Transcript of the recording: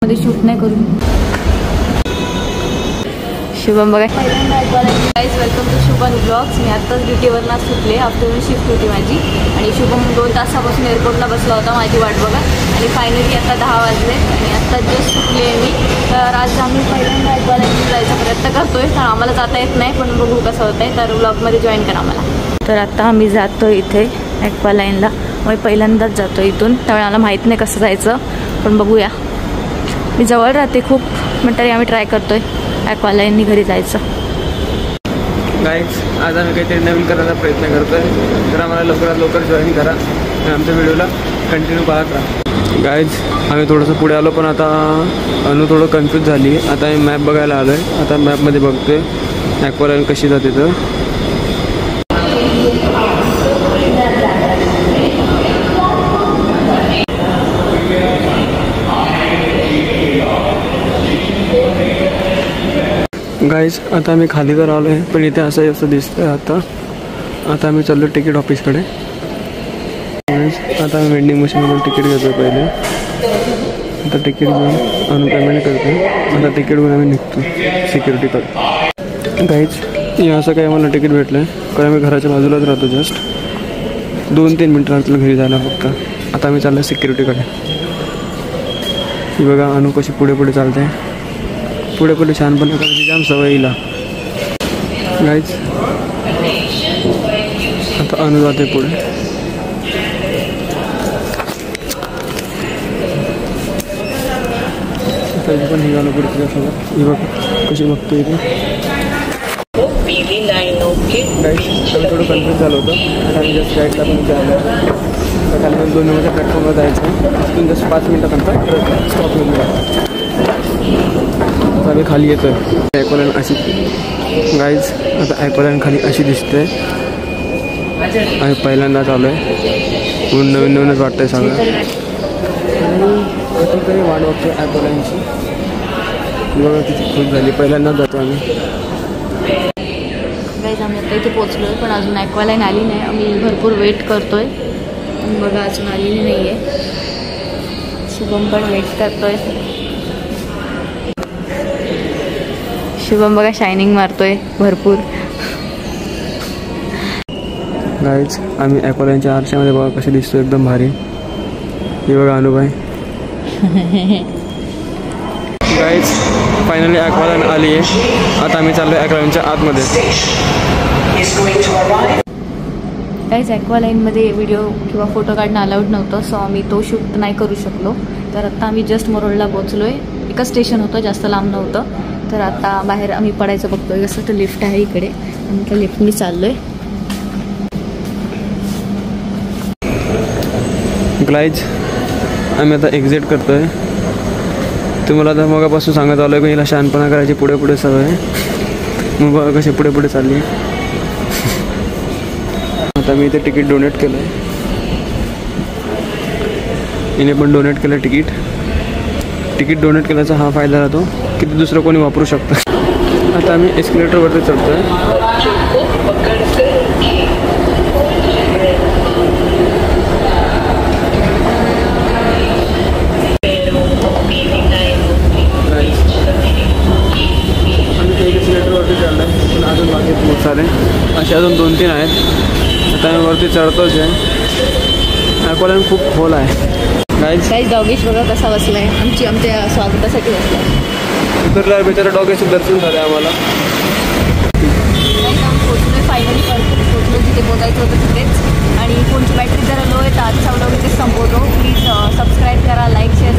मध्ये शूट नाही करू. शुभम बघा. Guys welcome to Shubham blogs. मी आत्ताच ड्युटीवरनं सुटले. आफ्टरनून शिफ्ट होती माझी आणि शुभम 2 तासापासून एअरपोर्टला बसला होता माझी वाट बघत. आणि फायनली आता 10 वाजले आणि आत्ता जस्ट सुटले मी. तर आज आम्ही पहिल्यांदा ॲक्वालाईनला जायचा प्रयत्न करतो आहे. तर आम्हाला जाता येत नाही पण बघू कसं होतं आहे. तर ब्लॉगमध्ये जॉईन करा मला. तर आता आम्ही जातो इथे ॲक्वालाईनला. मी पहिल्यांदाच जातो इथून, त्यामुळे मला माहीत नाही कसं जायचं पण बघूया. मी जवळ राहते खूप पण तरी आम्ही ट्राय करतो आहे ॲक्वालाईननी घरी जायचं. गाईज आज आम्ही काहीतरी नवीन करायचा प्रयत्न करतो आहे. तर आम्हाला लवकरात लवकर जॉईन करा आणि आमच्या व्हिडिओला कंटिन्यू पाहत राहा. गाईज आम्ही थोडंसं पुढे आलो पण आता अनु थोडं कन्फ्यूज झाली. आता आम्ही मॅप बघायला आलो आहे. आता मॅपमध्ये बघतोय ॲक्वालाईन कशी जाते. तर गाईज आता आम्ही खाली तर आलो आहे पण इथे असं दिसतंय. आता आम्ही चाललो तिकीट ऑफिसकडे. आता आम्ही वेंडिंग मशीनमधून तिकीट घेतो पहिले. आता तिकीट घेऊन अनु पेमेंट करतो. आता तिकीट घेऊन आम्ही निघतो सिक्युरिटीकडे. गाईज हे असं काही आम्हाला तिकीट भेटलं आहे कारण आम्ही घराच्या बाजूलाच राहतो. जस्ट 2-3 मिनटं लागतील घरी जायला फक्त. आता आम्ही चाललो सिक्युरिटीकडे. ही बघा अनु कशी पुढे पुढे चालते. पुढे पुढे छानपणे करायची जाम सवयीला. गाईज आता अनु जाते पुढे. आता पण निघालो पुढे तिच्यासोबत. ही बघ कशी बघतो इथे. गाईज आम्ही थोडं कन्फ्यूज झालं होतं. आता आम्ही जस्ट गाईडला पण विचारलं तर खाली पण 2 नंबरच्या प्लॅटफॉर्मवर जायचं. तिथून जस्ट 5 मिनटानंतर स्टॉप होऊन जायचं. आम्ही खाली येतो आहे. ॲक्वालाईन अशी गाईज आता ॲक्वालाईन खाली अशी दिसते. आम्ही पहिल्यांदाच आलो आहे म्हणून नवीनच वाटतं आहे सगळं. आता काही वाट बघतो ॲक्वालाईनची. बघा किती खुश झाली. पहिल्यांदाच जातो आम्ही. गाईज आम्ही आता इथे पोचलो आहे पण अजून ॲक्वालाईन आली नाही. आम्ही भरपूर वेट करतो आहे पण बघा अजून आलेली नाही आहे. शुभम पण वेट करतो आहे. शुभम बघा शायनिंग मारतोय भरपूर. गाईज आम्ही ॲक्वालाईनच्या आरशामध्ये बघा कसे दिसतो एकदम भारी. हे बघा अनुभव. गाईज फायनली ॲक्वालाईन आली आहे. आता आम्ही चाललो आहे ॲक्वालाईनच्या आतमध्ये. गाईज ॲक्वालाईनमध्ये व्हिडिओ किंवा फोटो काढणं अलाउड नव्हतं सो आम्ही तो शूट नाही करू शकलो. तर आता आम्ही जस्ट मोरोळला पोचलो आहे. एकच स्टेशन होतं जास्त लांब नव्हतं. तर आता बाहेर आम्ही पडायचं बघतोय. कसं तर लिफ्ट आहे इकडे आणि त्या लिफ्टनी चाललो आहे. गाईज आम्ही आता एक्झिट करतो आहे. तुम्हाला आता मगापासून सांगत आलो आहे की हिला शहाणपणा करायची पुढे पुढे सवय आहे. मग बघा कशी पुढे पुढे चालली. आता मी इथे तिकीट डोनेट केलं आहे. हिने पण डोनेट केलं तिकीट. तिकीट डोनेट केल्याचा हा फायदा राहतो की ते दुसरं कोणी वापरू शकतं. आता आम्ही एस्केलेटरवरती चढतो आहे. आम्ही एस्केलेटरवरती चढलो आहे पण अजून बाकी खूप सारे असे अजून 2-3 आहेत. आता आम्ही वरती चढतोच आहे. ॲक्वालाईन खूप खोल आहे. गाईज डॉगेश बघा कसा बसलाय. आमच्या स्वागतासाठी बसलाय. उतरल्यावर बिचारा डॉगेचं दर्शन झालं आम्हाला. आम्ही पोचलोय फायनली. पोचलो जिथे पोचायचं होतं तिथेच. आणि फोनची बॅटरी जरा लो आहे तर आजचा व्लॉग इथेच संपवतो. प्लीज सबस्क्राईब करा, लाईक शेअर